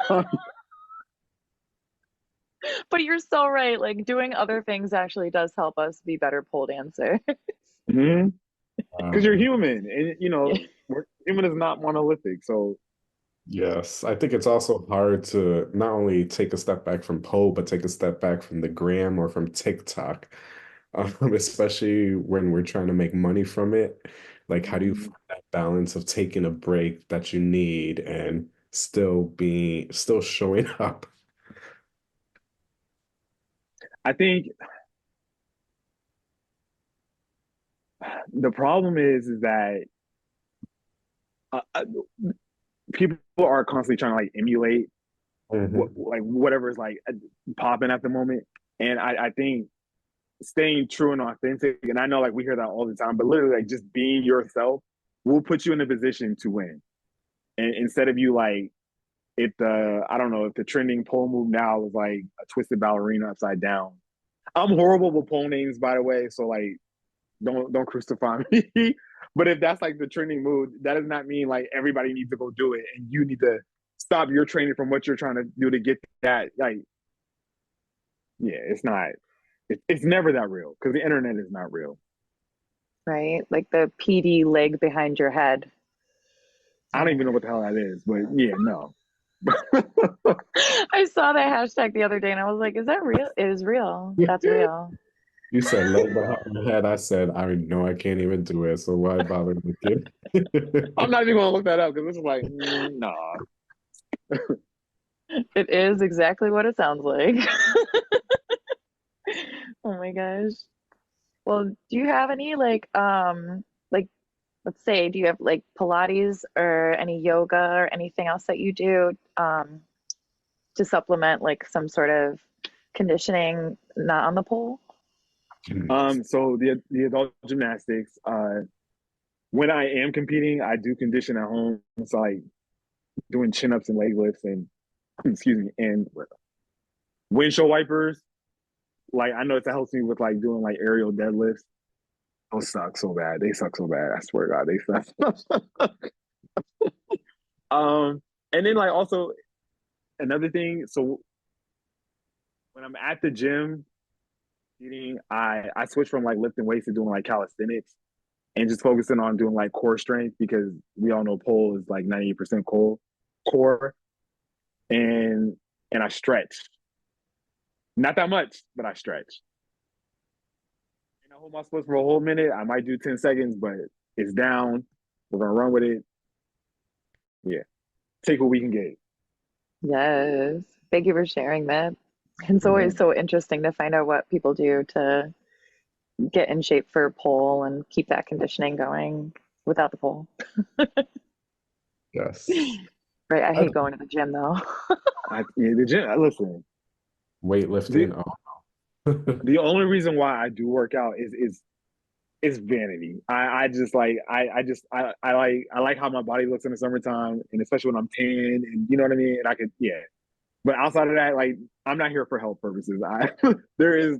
Speaker 2: no! But you're so right. Like doing other things actually does help us be better pole dancers.
Speaker 3: Mm-hmm. Because you're
Speaker 1: Um,
Speaker 3: human, and human is not monolithic. So
Speaker 1: yes, I think it's also hard to not only take a step back from pole, but take a step back from the gram or from TikTok, especially when we're trying to make money from it. Like, how do you
Speaker 2: Mhm.
Speaker 1: find that balance of taking a break that you need and still showing up?
Speaker 3: I think the problem is that uh, uh, people are constantly trying to like emulate
Speaker 1: Hmm.
Speaker 3: like whatever is like popping at the moment, and I think staying true and authentic. And I know like we hear that all the time, but literally like just being yourself will put you in a position to win. And instead of you like if the I don't know if the trending pole move now is like a twisted ballerina upside down. I'm horrible with pole names, by the way. So like don't crucify me. But if that's like the trending move, that does not mean like everybody needs to go do it, and you need to stop your training from what you're trying to do to get that. Like, yeah, it's not. It's never that real because the internet is not real.
Speaker 2: Right? Like the PD leg behind your head.
Speaker 3: I don't even know what the hell that is, but yeah, no.
Speaker 2: I saw that hashtag the other day and I was like, is that real? It is real. That's real.
Speaker 1: You said leg behind my head. I said, I know I can't even do it, so why bother looking?
Speaker 3: I'm not even gonna look that up because this is like, nah.
Speaker 2: It is exactly what it sounds like. Oh my gosh. Well, do you have any like let's say, do you have like Pilates or any yoga or anything else that you do to supplement like some sort of conditioning not on the pole?
Speaker 3: So the adult gymnastics. When I am competing, I do condition at home. It's like doing chin ups and leg lifts and excuse me and windshield wipers. Like I know it helps me with like doing like aerial deadlifts. Those suck so bad. They suck so bad. I swear to God, they suck. um, and then like also another thing. So when I'm at the gym eating, I switch from like lifting weights to doing like calisthenics and just focusing on doing like core strength because we all know pole is like 98% core and I stretch. Not that much, but I stretch. And I hold my splits for a whole minute. I might do 10 seconds, but it's down. We're gonna run with it. Yeah. Take what we can get.
Speaker 2: Yes. Thank you for sharing that. It's always
Speaker 3: Mhm.
Speaker 2: so interesting to find out what people do to get in shape for pole and keep that conditioning going without the pole.
Speaker 1: Yes.
Speaker 2: Right. I
Speaker 1: I
Speaker 2: hate going to the gym though.
Speaker 3: Yeah, the gym, listen, the
Speaker 1: weightlifting. Oh.
Speaker 3: the only reason why I do work out is vanity. I just like I like how my body looks in the summertime and especially when I'm tan and you know what I mean? And I could yeah. But outside of that, like I'm not here for health purposes. I there is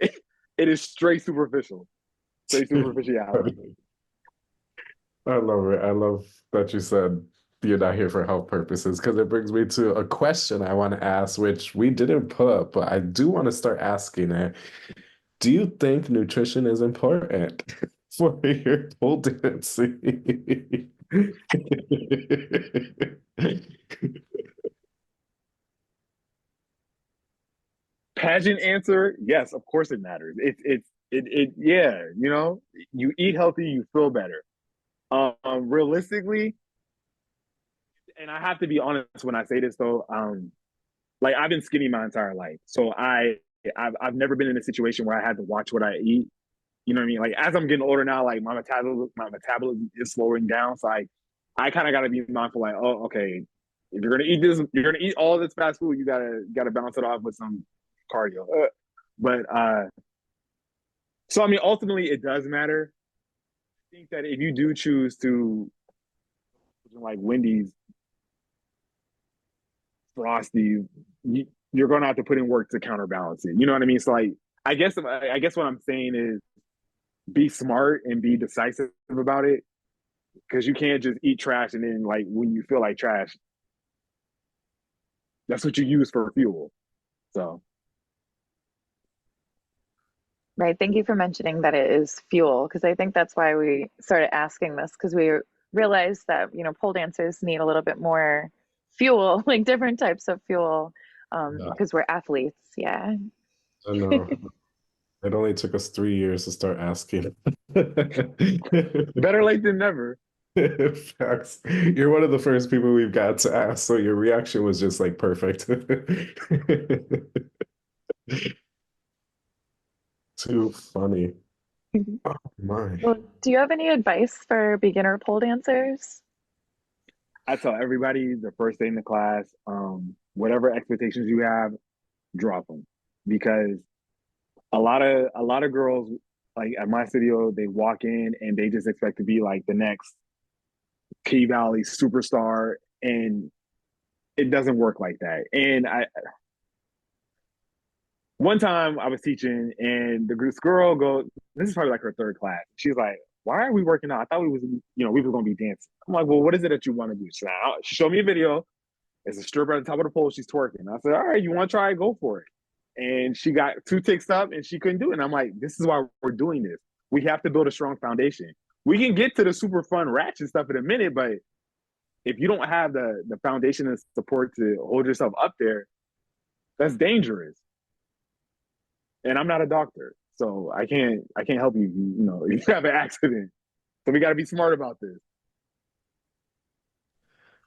Speaker 3: it is straight superficial. Straight superficiality.
Speaker 1: I love it. I love that you said you're not here for health purposes because it brings me to a question I want to ask, which we didn't put, but I do want to start asking it. Do you think nutrition is important for your pole dancing?
Speaker 3: Pageant answer, yes, of course it matters. Yeah, you eat healthy, you feel better. Realistically, and I have to be honest when I say this though, like I've been skinny my entire life, so I've never been in a situation where I had to watch what I eat. You know what I mean? Like as I'm getting older now, like my metabolism is slowing down, so I kind of got to be mindful. Like, oh, okay, if you're gonna eat this, you're gonna eat all this fast food. You gotta balance it off with some cardio. But so I mean, ultimately, it does matter. I think that if you do choose to like Wendy's, Frosty, you're going to have to put in work to counterbalance it. You know what I mean? So like, I guess what I'm saying is be smart and be decisive about it because you can't just eat trash and then like when you feel like trash, that's what you use for fuel. So
Speaker 2: Right. Thank you for mentioning that it is fuel, because I think that's why we started asking this, because we realized that, pole dancers need a little bit more fuel, like different types of fuel,
Speaker 1: Yeah,
Speaker 2: because we're athletes. Yeah.
Speaker 1: I know. It only took us 3 years to start asking.
Speaker 3: better late than never.
Speaker 1: Facts. You're one of the first people we've got to ask, so your reaction was just like perfect. Too funny. Oh my.
Speaker 2: Well, do you have any advice for beginner pole dancers?
Speaker 3: I tell everybody the first day in the class, whatever expectations you have, drop them because a lot of girls like at my studio they walk in and they just expect to be like the next P Valley superstar and it doesn't work like that. And I one time I was teaching and this girl goes, this is probably like her third class. She's like, why are we working out? I thought we were gonna be dancing. I'm like, well, what is it that you want to do? She showed me a video. It's a stripper at the top of the pole. She's twerking. I said, all right, you want to try it? Go for it. And she got two ticks up and she couldn't do it. And I'm like, this is why we're doing this. We have to build a strong foundation. We can get to the super fun ratchet stuff in a minute, but if you don't have the foundation and support to hold yourself up there, that's dangerous. And I'm not a doctor, so I can't help you. If you have an accident. So we got to be smart about this.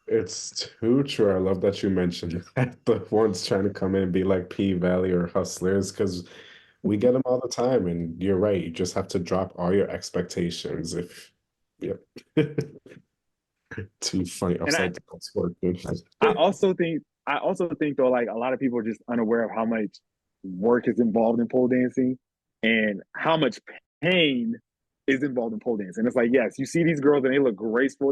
Speaker 1: It's too true. I love that you mentioned that. The ones trying to come in and be like P Valley or hustlers, because we get them all the time. And you're right. You just have to drop all your expectations. Yep. Too funny.
Speaker 3: And
Speaker 1: Upside down twerking.
Speaker 3: I also think though, like a lot of people are just unaware of how much work is involved in pole dancing and how much pain is involved in pole dancing. It's like, yes, you see these girls and they look graceful.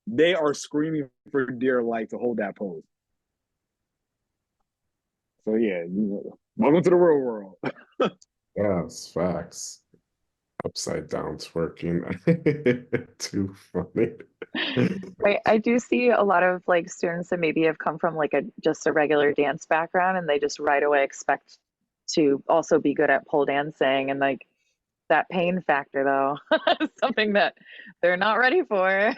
Speaker 3: They are screaming for dear life to hold that pose. So yeah, welcome to the real world.
Speaker 1: Yes, facts. Upside down twerking. Too funny.
Speaker 2: Right. I do see a lot of like students that maybe have come from like just a regular dance background, and they just right away expect to also be good at pole dancing, and like that pain factor though is something that they're not ready for.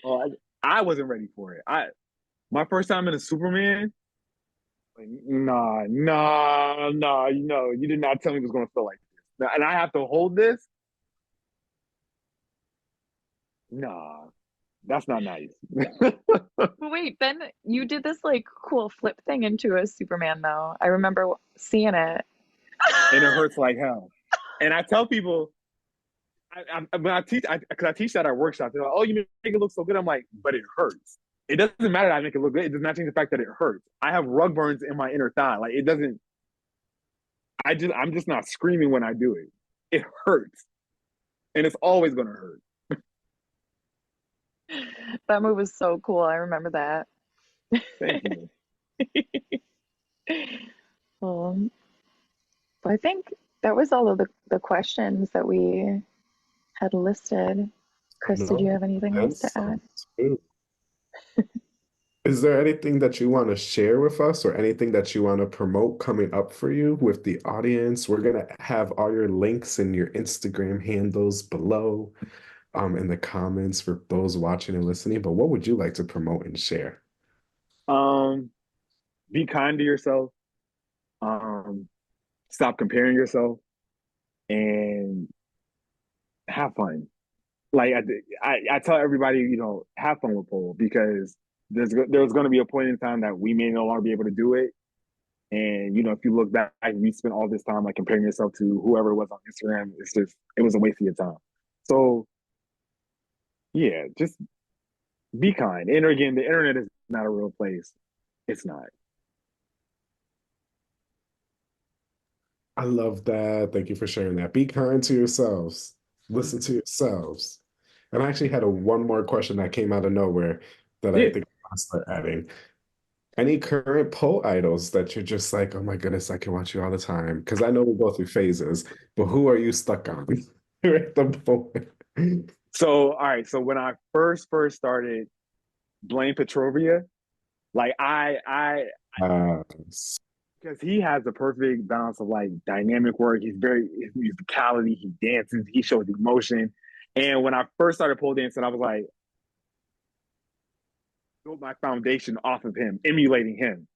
Speaker 3: Oh, I wasn't ready for it. My first time in a Superman, like, nah, you did not tell me it was gonna feel like this. And I have to hold this. Nah, that's not nice.
Speaker 2: Wait, then you did this like cool flip thing into a Superman though. I remember seeing it.
Speaker 3: And it hurts like hell. And I tell people, when because I teach that at workshops, they're like, "Oh, you make it look so good." I'm like, "But it hurts. It doesn't matter that I make it look good. It does not change the fact that it hurts. I have rug burns in my inner thigh. Like it doesn't. I'm just not screaming when I do it. It hurts, and it's always gonna hurt."
Speaker 2: That move was so cool. I remember that.
Speaker 3: Thank you.
Speaker 2: Um, but I think that was all of the questions that we had listed. Chris, did you
Speaker 1: No,
Speaker 2: have anything else
Speaker 1: and
Speaker 2: to add?
Speaker 1: some too. Is there anything that you want to share with us or anything that you want to promote coming up for you with the audience? We're gonna have all your links and your Instagram handles below, in the comments for those watching and listening. But what would you like to promote and share?
Speaker 3: Um, be kind to yourself. Um, stop comparing yourself and have fun. Like I tell everybody, have fun with pole because there's going to be a point in time that we may no longer be able to do it. And if you look back, you spent all this time like comparing yourself to whoever it was on Instagram. It was a waste of your time. So yeah, just be kind. And again, the internet is not a real place. It's not.
Speaker 1: I love that. Thank you for sharing that. Be kind to yourselves. Listen to yourselves. And I actually had a one more question that came out of nowhere that I
Speaker 3: Yeah.
Speaker 1: think I'll start adding. Any current pole idols that you're just like, oh my goodness, I can watch you all the time? Because I know we go through phases, but who are you stuck on at the moment?
Speaker 3: So all right. So when I first started Blaine Petrovia, like I
Speaker 1: Uh,
Speaker 3: because he has the perfect balance of like dynamic work. His musicality, he dances, he shows emotion. And when I first started pole dancing, I was like, built my foundation off of him, emulating him.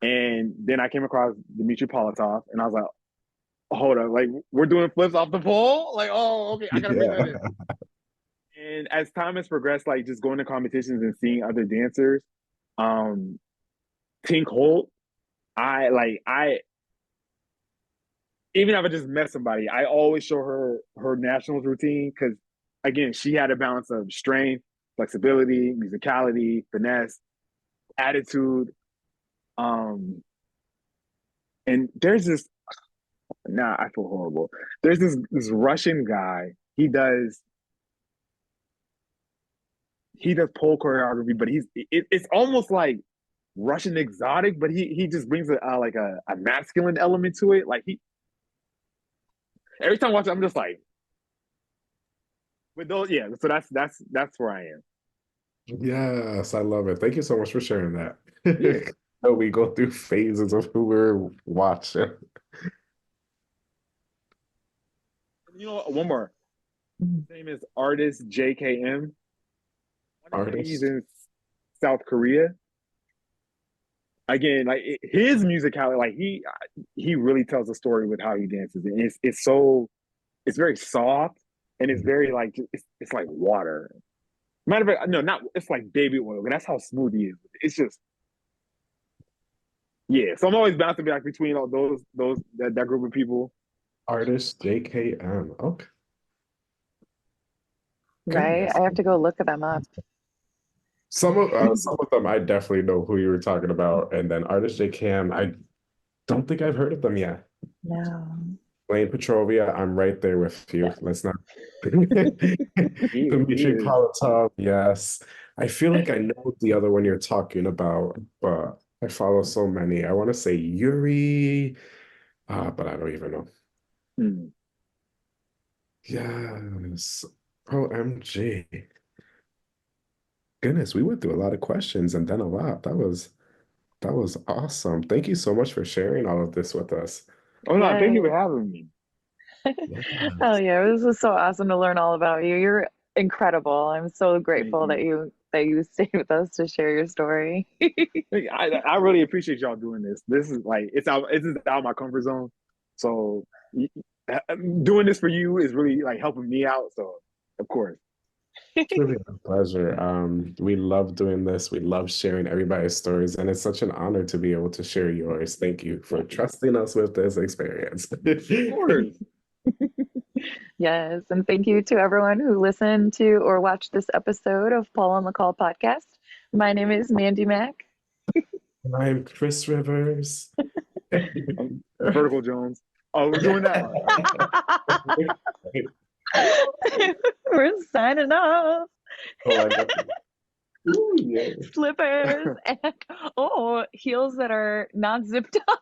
Speaker 3: And then I came across Dmitry Politov, and I was like, hold up, like we're doing flips off the pole? Like, oh, okay, I gotta bring that
Speaker 1: yeah.
Speaker 3: in. And as time has progressed, like just going to competitions and seeing other dancers, um, Tink Holt, I even if I just met somebody, I always show her nationals routine because again, she had a balance of strength, flexibility, musicality, finesse, attitude. And there's this I feel horrible. There's this Russian guy. He does pole choreography, but it's almost like Russian exotic, but he just brings like a masculine element to it. Like he every time I watch it, I'm just like, with those, yeah. So that's where I am.
Speaker 1: Yes, I love it. Thank you so much for sharing that.
Speaker 3: Yeah.
Speaker 1: So we go through phases of who we're watching.
Speaker 3: One more. His name is artist JKM. I want to say he's
Speaker 1: Artist.
Speaker 3: in South Korea. Again, like his musicality, like he really tells a story with how he dances, and it's very soft, and it's very like it's like water. Matter of fact, no, not it's like baby oil, but that's how smooth he is. It's just yeah. So I'm always bouncing back between all that group of people.
Speaker 1: Artist JKM. Okay,
Speaker 2: Right?
Speaker 1: goodness.
Speaker 2: I have to go look them up.
Speaker 1: Some of them I definitely know who you were talking about, and then artist JKM. I don't think I've heard of them yet.
Speaker 2: No.
Speaker 1: Blaine Petrovia, I'm right there with you. Let's not.
Speaker 3: He
Speaker 1: Dmitry
Speaker 3: is.
Speaker 1: Palatov, yes. I feel like I know the other one you're talking about, but I follow so many. I want to say Yuri, but I don't even know.
Speaker 3: Hmm.
Speaker 1: Yes. OMG. Goodness, we went through a lot of questions and then a lot. That was awesome. Thank you so much for sharing all of this with us.
Speaker 3: Oh no, thank you
Speaker 2: Yes.
Speaker 3: for having me.
Speaker 2: Oh
Speaker 1: Yes.
Speaker 2: yeah, this was so awesome to learn all about you. You're incredible. I'm so
Speaker 3: Thank
Speaker 2: grateful
Speaker 3: you.
Speaker 2: that you stayed with us to share your story.
Speaker 3: I really appreciate y'all doing this. This is like it's just out of my comfort zone. So doing this for you is really like helping me out. So of course.
Speaker 1: It's really a pleasure. We love doing this. We love sharing everybody's stories, and it's such an honor to be able to share yours. Thank you for trusting us with this experience.
Speaker 3: Of course.
Speaker 2: Yes, and thank you to everyone who listened to or watched this episode of Paul on the Call podcast. My name is Mandy Mac.
Speaker 1: I'm Cris Rivers.
Speaker 3: Vertical Jones. Oh, we're doing that.
Speaker 2: We're signing off.
Speaker 1: Oh my God. Ooh, yeah.
Speaker 2: Slippers and heels that are not zipped up.